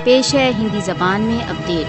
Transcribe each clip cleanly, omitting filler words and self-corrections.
पेश है हिंदी जबान में अपडेट।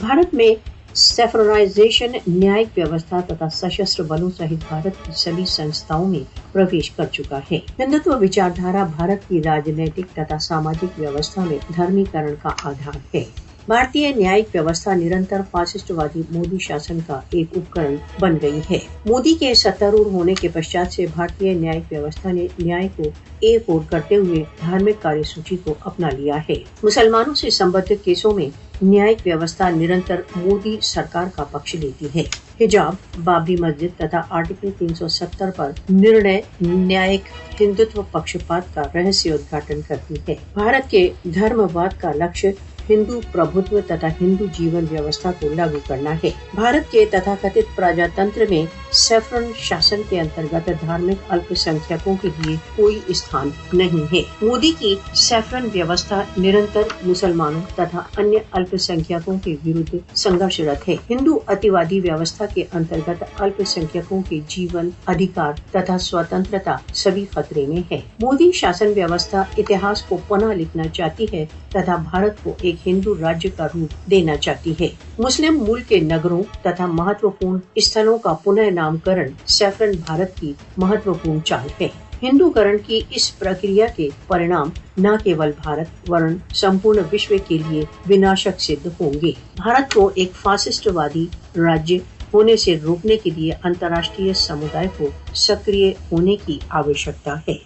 भारत में सेफरनाइजेशन न्यायिक व्यवस्था तथा सशस्त्र बलों सहित भारत की सभी संस्थाओं में प्रवेश कर चुका है। हिंदुत्व विचारधारा भारत की राजनीतिक तथा सामाजिक व्यवस्था में धर्मीकरण का आधार है। भारतीय न्यायिक व्यवस्था निरंतर फासिस्टवादी मोदी शासन का एक उपकरण बन गई है। मोदी के सत्तारूढ़ होने के पश्चात से भारतीय न्यायिक व्यवस्था ने न्याय को एक ओर करते हुए धार्मिक कार्यसूची को अपना लिया है। मुसलमानों से संबंधित केसों में न्यायिक व्यवस्था निरंतर मोदी सरकार का पक्ष लेती है। हिजाब, बाबरी मस्जिद तथा आर्टिकल 370 पर निर्णय न्यायिक हिंदुत्व पक्षपात का रहस्य उद्घाटन करती है। भारत के धर्मवाद का लक्ष्य हिंदू प्रभुत्व तथा हिंदू जीवन व्यवस्था को लागू करना है। भारत के तथाकथित प्रजातंत्र में सैफरन शासन के अंतर्गत धार्मिक अल्पसंख्यकों के लिए कोई स्थान नहीं है। मोदी की सैफरन व्यवस्था निरंतर मुसलमानों तथा अन्य अल्पसंख्यकों के विरुद्ध संघर्षरत है। हिंदू अतिवादी व्यवस्था के अंतर्गत अल्पसंख्यकों के जीवन, अधिकार तथा स्वतंत्रता सभी खतरे में है। मोदी शासन व्यवस्था इतिहास को पुनः लिखना चाहती है तथा भारत को एक हिंदू राज्य का रूप देना चाहती है। मुस्लिम मूल के नगरों तथा महत्वपूर्ण स्थलों का पुनः नामकरण सैफरन भारत की महत्वपूर्ण चाल है। हिंदूकरण की इस प्रक्रिया के परिणाम न केवल भारत वरन संपूर्ण विश्व के लिए विनाशक सिद्ध होंगे। भारत को एक फासिस्टवादी राज्य होने से रोकने के लिए अंतर्राष्ट्रीय समुदाय को सक्रिय होने की आवश्यकता है।